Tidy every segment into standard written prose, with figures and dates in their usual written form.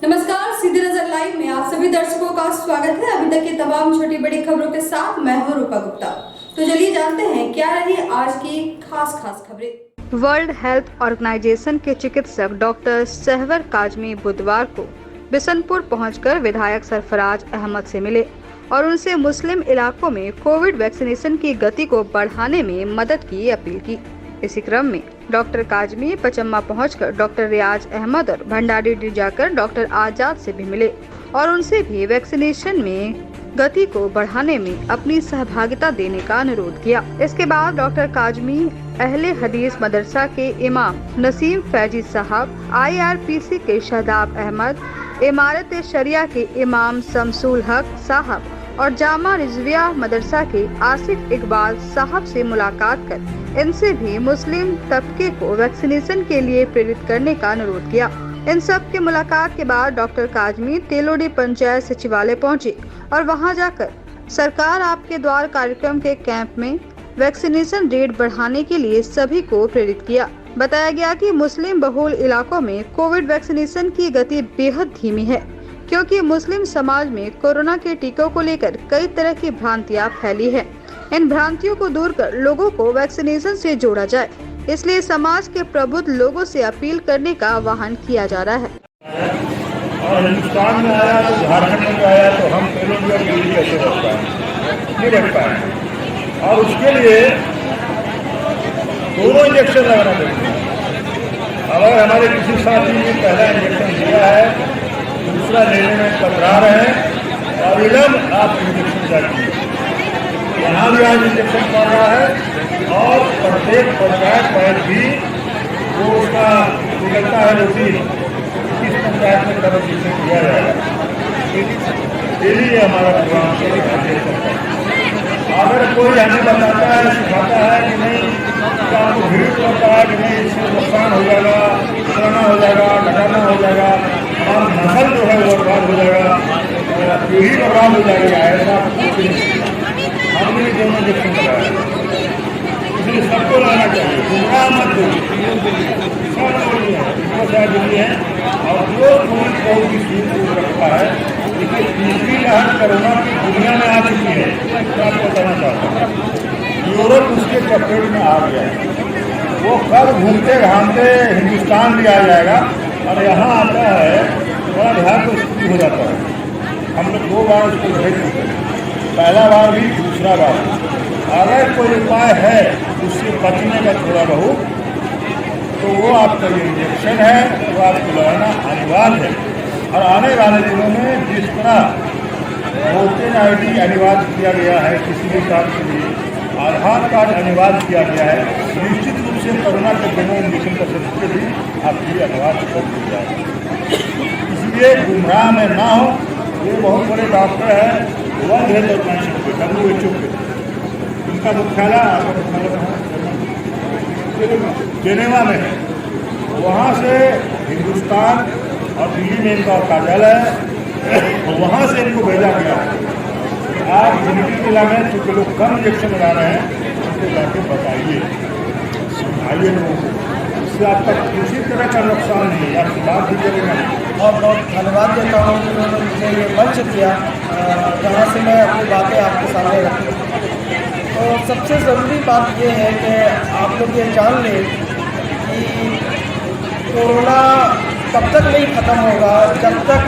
नमस्कार, सीधी नजर लाइव में आप सभी दर्शकों का स्वागत है। अभी तक की तमाम छोटी बड़ी खबरों के साथ मैं हूं रूपा गुप्ता। तो चलिए जानते हैं क्या रही आज की खास खबरें। वर्ल्ड हेल्थ ऑर्गेनाइजेशन के चिकित्सक डॉक्टर सहवर काजमी बुधवार को बिशनपुर पहुंचकर विधायक सरफराज अहमद से मिले और उनसे मुस्लिम इलाकों में कोविड वैक्सीनेशन की गति को बढ़ाने में मदद की अपील की। इसी क्रम में डॉक्टर काजमी पचम्मा पहुंचकर डॉक्टर रियाज अहमद और भंडारी जाकर डॉक्टर आजाद से भी मिले और उनसे भी वैक्सीनेशन में गति को बढ़ाने में अपनी सहभागिता देने का अनुरोध किया। इसके बाद डॉक्टर काजमी अहले हदीस मदरसा के इमाम नसीम फैजी साहब, IRPC के शहदाब अहमद, इमारत शरिया के इमाम शमसुल हक साहब और जामा रिजविया मदरसा के आसिफ इकबाल साहब से मुलाकात कर इनसे भी मुस्लिम तबके को वैक्सीनेशन के लिए प्रेरित करने का अनुरोध किया। इन सब के मुलाकात के बाद डॉक्टर काजमी तेलोडी पंचायत सचिवालय पहुंचे और वहां जाकर सरकार आपके द्वार कार्यक्रम के कैंप में वैक्सीनेशन रेट बढ़ाने के लिए सभी को प्रेरित किया। बताया गया कि मुस्लिम बहुल इलाकों में कोविड वैक्सीनेशन की गति बेहद धीमी है, क्योंकि मुस्लिम समाज में कोरोना के टीकों को लेकर कई तरह की भ्रांतियां फैली है। इन भ्रांतियों को दूर कर लोगों को वैक्सीनेशन से जोड़ा जाए, इसलिए समाज के प्रबुद्ध लोगों से अपील करने का आह्वान किया जा रहा है। और हिंदुस्तान में आया तो झारखंड में आया तो हम तेलुगु और हिंदी कैसे रख पाए, नहीं रख पाए। और उसके लिए दोनों इंजेक्शन लगाना पड़ेगा। अगर हमारे किसी साथी ने पहला इंजेक्शन लिया है, दूसरा लेने में कतरा रहे हैं और विलम्ब आप इंजेक्शन जाती यहाँ भी आज इंजेक्शन पड़ रहा है और प्रत्येक पंचायत पर भी वो उसका निकलता है रूटीन, किस पंचायत में कब इंजेक्शन किया जाएगा। डेली हमारा प्रोग्राम अगर कोई हमें बताता है, सिखाता है कि नहीं तो आपको भीड़ करता है कि नहीं इससे नुकसान हो जाएगा, पुराना हो जाएगा, घटाना हो जाएगा और नस्ल जो है वो बर्बाद हो जाएगा, पीढ़ी बर्बाद हो जाएगी, ऐसा हमने दोनों इंजेक्शन लगाया। इसलिए सबको लगाना चाहिए, गुमराह मत दो, सब है। और जो कोई की सूझबूझ रखता है, देखिए तीसरी लहर कोरोना की दुनिया में आ चुकी है, तो आपको बताना चाहता हूँ यूरोप उसके चपेट में आ गया है। वो कब घूमते घामते हिंदुस्तान भी आ जाएगा और यहाँ आता है बड़ा ध्यान तो स्थिति हो जाता है। हम लोग 2 बार उसको भेज चुके हैं, पहला बार भी दूसरा बार। अगर कोई उपाय है उससे बचने का थोड़ा बहुत, तो वो आपका जो इंजेक्शन है वो आपको लगाना अनिवार्य है। और आने वाले दिनों में जिस तरह वोटर ID अनिवार्य किया गया है किसी भी काम के लिए, आधार कार्ड अनिवार्य किया गया है, निश्चित रूप से कोरोना के बिना इंजेक्शन का सर्टिफिकेट भी आपके लिए अनिवार्य कर दिया जाएगा। इसलिए गुमराह में ना हो। ये बहुत बड़े डॉक्टर हैं, वर्ल्ड हेल्थ ऑर्गेनाइजेशन के WHO के, उनका मुख्यालय जेनेवा में है। वहाँ से हिंदुस्तान और दिल्ली में इनका कार्यालय है, वहाँ से इनको भेजा गया है। आप जिनकी जिला में चूँकि लोग कम इंजेक्शन लगा रहे हैं उनको जाके बताइए, समझाइए लोगों को, इससे आपका किसी तरह का नुकसान नहीं है, आपकी बात भी करेगा। बहुत बहुत धन्यवाद देता हूँ कि उन्होंने मुझे ये मंच दिया जहाँ से मैं अपनी बातें आपके सामने रखूँ। तो सबसे ज़रूरी बात ये है कि आप लोग ये जान लें कि कोरोना तब तक नहीं ख़त्म होगा जब तक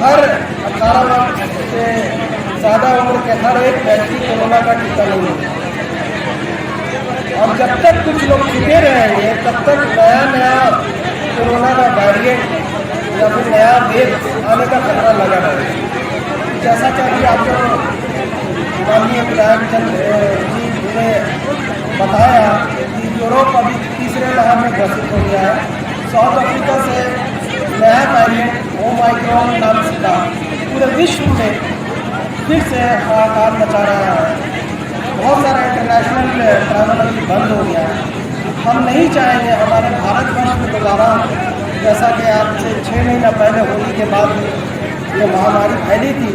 हर 18 वर्ष से ज़्यादा उम्र के हर एक व्यक्ति कोरोना का टीका नहीं होगा। और जब तक कुछ लोग छिपे रहेंगे तब तक नया नया कोरोना का वेरिएंट या फिर नया वेव आने का खतरा लगा रहेगा। जैसा कि अभी आपको माननीय विधायक जी ने बताया कि यूरोप अभी तीसरे लहर में ग्रसित हो गया है। साउथ अफ्रीका से नया वेरिएंट ओमाइक्रॉन नाम का पूरे विश्व में फिर से हाहाकार मचा रहा है। बहुत सारा इंटरनेशनल ट्रैवल भी बंद हो गया है। हम नहीं चाहेंगे हमारे भारतवर्ष में दोबारा जैसा कि आज से 6 महीना पहले होली के बाद ये महामारी फैली थी,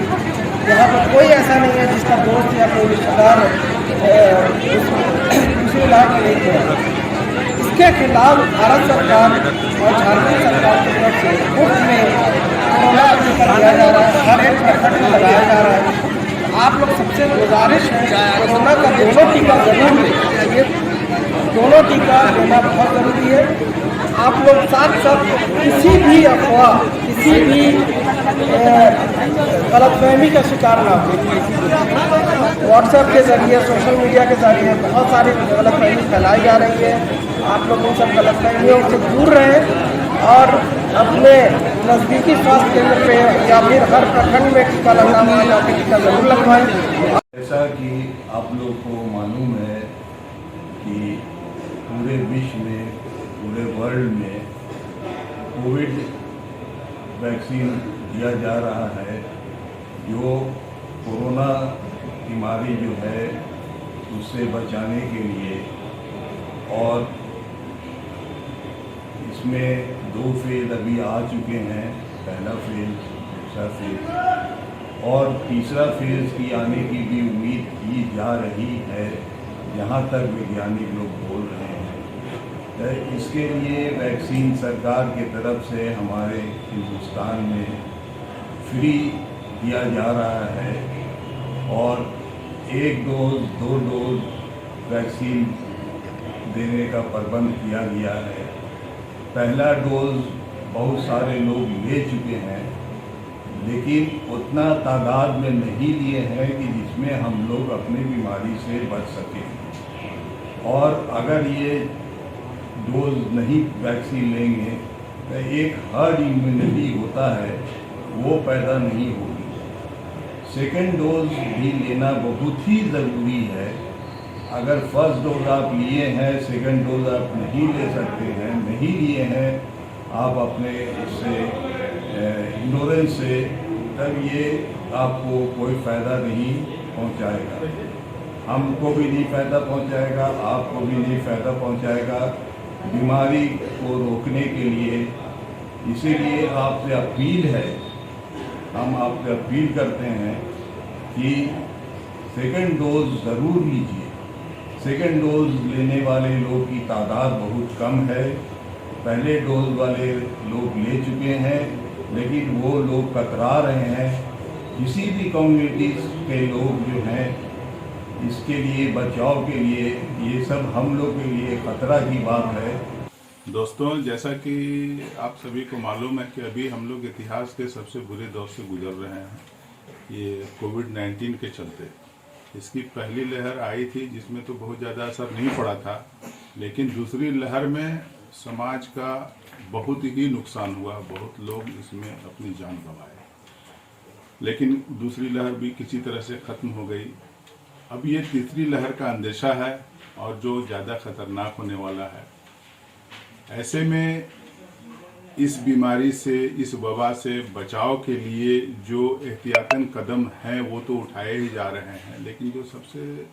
यहाँ पर कोई ऐसा नहीं है जिसका दोस्त या कोई रिश्तेदार दूसरे इलाके में नहीं है। उसके खिलाफ भारत सरकार और झारखंड सरकार की तरफ से मुफ्त में कोरोना का टीका दिया जा रहा है, हर एक प्रखंड में लगाया जा रहा है। आप लोग सबसे गुजारिश है कोरोना का दोनों टीका जरूर लें, ये दोनों टीका लेना बहुत ज़रूरी है। आप लोग साथ साथ किसी भी अफवाह, किसी भी गलतफहमी का शिकार ना हो। व्हाट्सएप के ज़रिए, सोशल मीडिया के ज़रिए बहुत सारी गलतफहमी फैलाई जा रही है। आप लोग उन सब गलतफहमियों से दूर रहें और अपने नज़दीकी स्वास्थ्य केंद्र पे या फिर हर प्रखंड में टीका लगना है जाकर टीका जरूर लगवाएं। जैसा कि आप लोग को मालूम है कि पूरे विश्व में, पूरे वर्ल्ड में कोविड वैक्सीन दिया जा रहा है, जो कोरोना बीमारी जो है उससे बचाने के लिए। और इसमें 2 फेज अभी आ चुके हैं, पहला फेज, दूसरा फेज और तीसरा फेज की आने की भी उम्मीद की जा रही है, जहाँ तक वैज्ञानिक लोग बोल रहे हैं। तो इसके लिए वैक्सीन सरकार की तरफ से हमारे हिंदुस्तान में फ्री दिया जा रहा है और 1 डोज 2 डोज वैक्सीन देने का प्रबंध किया गया है। पहला डोज बहुत सारे लोग ले चुके हैं, लेकिन उतना तादाद में नहीं लिए हैं कि जिसमें हम लोग अपनी बीमारी से बच सकें। और अगर ये डोज नहीं वैक्सीन लेंगे तो एक हर्ड इम्यूनिटी होता है, वो पैदा नहीं होगी। सेकेंड डोज भी लेना बहुत ही ज़रूरी है। अगर फर्स्ट डोज आप लिए हैं, सेकंड डोज आप नहीं ले सकते हैं, नहीं लिए हैं आप अपने इससे इग्नोरेंस से, तब ये आपको कोई फ़ायदा नहीं पहुंचाएगा। हमको भी नहीं फ़ायदा पहुंचाएगा, आपको भी नहीं फ़ायदा पहुंचाएगा बीमारी को रोकने के लिए। इसीलिए आपसे अपील है, हम आपसे अपील करते हैं कि सेकंड डोज ज़रूर लीजिए। सेकेंड डोज लेने वाले लोग की तादाद बहुत कम है। पहले डोज वाले लोग ले चुके हैं, लेकिन वो लोग कतरा रहे हैं। किसी भी कम्युनिटीज़ के लोग जो हैं, इसके लिए बचाव के लिए ये सब हम लोग के लिए खतरा की बात है। दोस्तों, जैसा कि आप सभी को मालूम है कि अभी हम लोग इतिहास के सबसे बुरे दौर से गुजर रहे हैं, ये कोविड-19 के चलते। इसकी पहली लहर आई थी जिसमें तो बहुत ज़्यादा असर नहीं पड़ा था, लेकिन दूसरी लहर में समाज का बहुत ही नुकसान हुआ, बहुत लोग इसमें अपनी जान गंवाए। लेकिन दूसरी लहर भी किसी तरह से ख़त्म हो गई। अब ये तीसरी लहर का अंदेशा है और जो ज़्यादा खतरनाक होने वाला है। ऐसे में इस बीमारी से, इस वबा से बचाव के लिए जो एहतियातन कदम हैं वो तो उठाए ही जा रहे हैं, लेकिन जो सबसे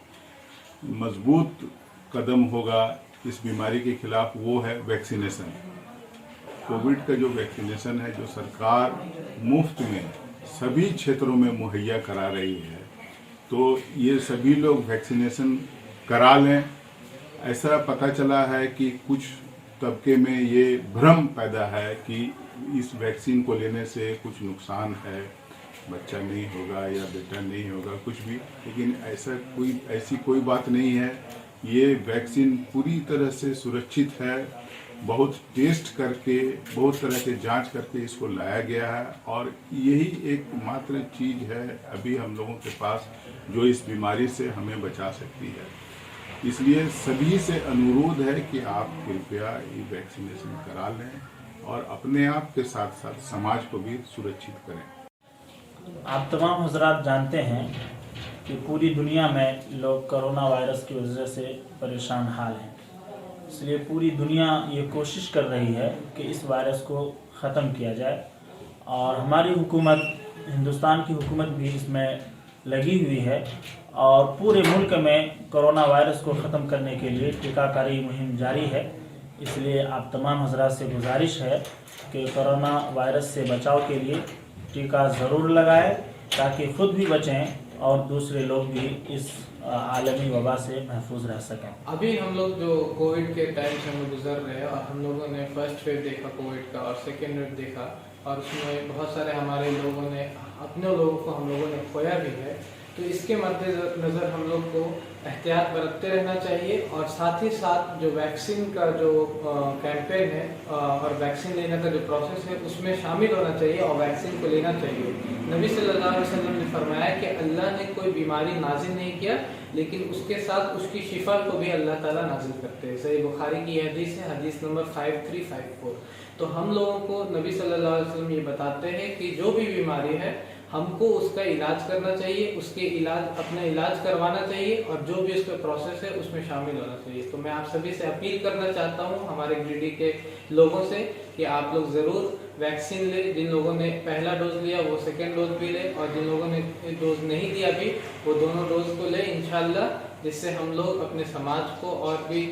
मजबूत कदम होगा इस बीमारी के खिलाफ वो है वैक्सीनेशन। कोविड का जो वैक्सीनेशन है, जो सरकार मुफ्त में सभी क्षेत्रों में मुहैया करा रही है, तो ये सभी लोग वैक्सीनेशन करा लें। ऐसा पता चला है कि कुछ तबके में ये भ्रम पैदा है कि इस वैक्सीन को लेने से कुछ नुकसान है, बच्चा नहीं होगा या बेटा नहीं होगा, कुछ भी। लेकिन ऐसी कोई बात नहीं है। ये वैक्सीन पूरी तरह से सुरक्षित है। बहुत टेस्ट करके, बहुत तरह के जांच करके इसको लाया गया है और यही एकमात्र चीज़ है अभी हम लोगों के पास जो इस बीमारी से हमें बचा सकती है। इसलिए सभी से अनुरोध है कि आप कृपया ये वैक्सीनेशन करा लें और अपने आप के साथ साथ समाज को भी सुरक्षित करें। आप तमाम हजरात जानते हैं कि पूरी दुनिया में लोग कोरोना वायरस की वजह से परेशान हाल हैं। इसलिए पूरी दुनिया ये कोशिश कर रही है कि इस वायरस को ख़त्म किया जाए और हमारी हुकूमत, हिंदुस्तान की हुकूमत भी इसमें लगी हुई है और पूरे मुल्क में कोरोना वायरस को ख़त्म करने के लिए टीकाकारी मुहिम जारी है। इसलिए आप तमाम हजरात से गुजारिश है कि कोरोना वायरस से बचाव के लिए टीका ज़रूर लगाएं ताकि ख़ुद भी बचें और दूसरे लोग भी इस आलमी वबा से महफूज रह सकें। अभी हम लोग जो कोविड के टाइम से हम लोग गुजर रहे हैं और हम लोगों ने फर्स्ट वेव देखा कोविड का और सेकेंड वेव देखा और उसमें बहुत सारे हमारे लोगों ने अपने लोगों को हम लोगों ने खोया भी है। तो इसके मद्देनज़र हम लोग को एहतियात बरतते रहना चाहिए और साथ ही साथ जो वैक्सीन का जो कैंपेन है और वैक्सीन लेने का जो प्रोसेस है उसमें शामिल होना चाहिए और वैक्सीन को लेना चाहिए। नबी सल्लल्लाहु अलैहि वसल्लम ने फरमाया कि अल्लाह ने कोई बीमारी नाजिल नहीं किया लेकिन उसके साथ उसकी शिफा को भी अल्लाह ताला नाजिल करते हैं। सही बुखारी की हदीस है, हदीस नंबर 5354। तो हम लोगों को नबी सल्लल्लाहु अलैहि वसल्लम ये बताते हैं कि जो भी बीमारी है हमको उसका इलाज करना चाहिए, अपना इलाज करवाना चाहिए और जो भी उसका प्रोसेस है उसमें शामिल होना चाहिए। तो मैं आप सभी से अपील करना चाहता हूँ हमारे गिरिडीह के लोगों से कि आप लोग ज़रूर वैक्सीन लें। जिन लोगों ने पहला डोज लिया वो सेकेंड डोज भी ले और जिन लोगों ने डोज नहीं दिया भी वो दोनों डोज को ले इंशाल्लाह, जिससे हम लोग अपने समाज को और भी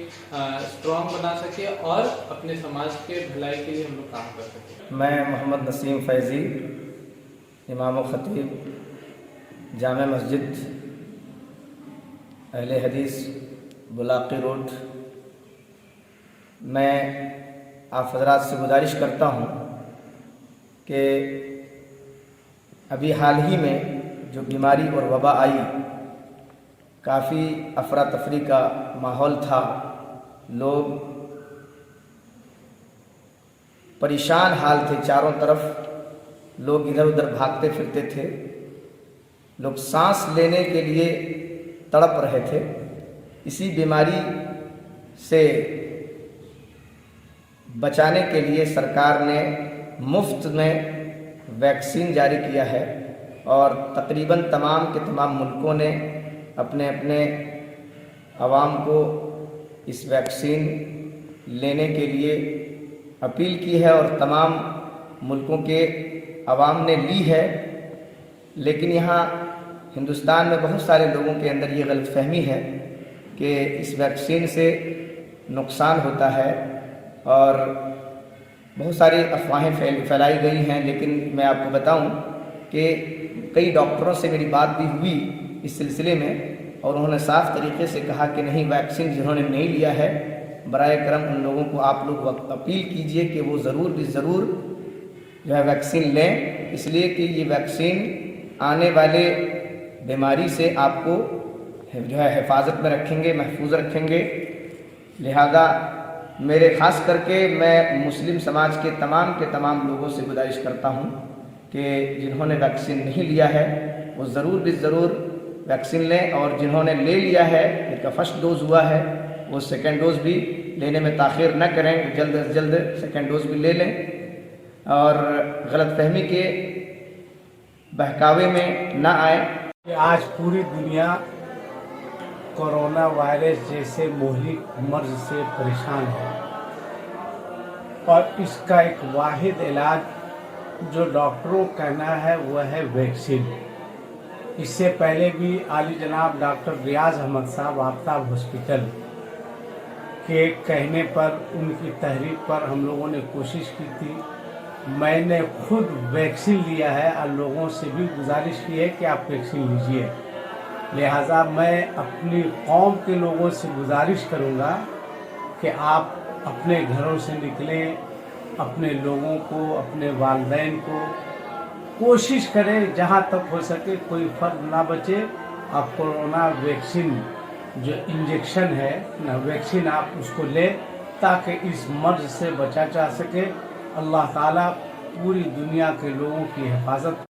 स्ट्रॉन्ग बना सके और अपने समाज के भलाई के लिए हम लोग काम कर सकें। मैं मोहम्मद नसीम फैज़ी, इमाम ख़तीब जामे मस्जिद अहले हदीस बुलाकी रोड। मैं आप हज़रात से गुजारिश करता हूँ कि अभी हाल ही में जो बीमारी और वबा आई, काफ़ी अफरा तफरी का माहौल था, लोग परेशान हाल थे, चारों तरफ लोग इधर उधर भागते फिरते थे, लोग सांस लेने के लिए तड़प रहे थे। इसी बीमारी से बचाने के लिए सरकार ने मुफ्त में वैक्सीन जारी किया है और तकरीबन तमाम के तमाम मुल्कों ने अपने अपने अवाम को इस वैक्सीन लेने के लिए अपील की है और तमाम मुल्कों के अवाम ने ली है। लेकिन यहाँ हिंदुस्तान में बहुत सारे लोगों के अंदर ये गलतफहमी है कि इस वैक्सीन से नुकसान होता है और बहुत सारी अफवाहें फैलाई गई हैं। लेकिन मैं आपको बताऊं कि कई डॉक्टरों से मेरी बात भी हुई इस सिलसिले में और उन्होंने साफ तरीके से कहा कि नहीं, वैक्सीन जिन्होंने नहीं लिया है बराए करम उन लोगों को आप लोग अपील कीजिए कि वो ज़रूर जो है वैक्सीन लें, इसलिए कि ये वैक्सीन आने वाले बीमारी से आपको जो है हिफाजत में रखेंगे, महफूज रखेंगे। लिहाजा मेरे ख़ास करके मैं मुस्लिम समाज के तमाम लोगों से गुजारिश करता हूँ कि जिन्होंने वैक्सीन नहीं लिया है वो ज़रूर वैक्सीन लें और जिन्होंने ले लिया है, जिनका फर्स्ट डोज हुआ है, वो सेकेंड डोज भी लेने में ताख़ीर न करें, जल्द से जल्द सेकेंड डोज भी ले लें और गलतफहमी के बहकावे में न आए। आज पूरी दुनिया कोरोना वायरस जैसे मोहलिक मर्ज से परेशान है और इसका एक वाहिद इलाज जो डॉक्टरों का कहना है वह है वैक्सीन। इससे पहले भी आली जनाब डॉक्टर रियाज अहमद साहब आफ्ताब हॉस्पिटल के कहने पर, उनकी तहरीर पर हम लोगों ने कोशिश की थी। मैंने खुद वैक्सीन लिया है और लोगों से भी गुजारिश की है कि आप वैक्सीन लीजिए। लिहाजा मैं अपनी कौम के लोगों से गुजारिश करूंगा कि आप अपने घरों से निकलें, अपने लोगों को, अपने वालिदैन को कोशिश करें जहां तक हो सके कोई फर्द ना बचे। आप कोरोना वैक्सीन जो इंजेक्शन है ना, वैक्सीन आप उसको लें ताकि इस मर्ज से बचा जा सके। अल्लाह ताला पूरी दुनिया के लोगों की हिफाजत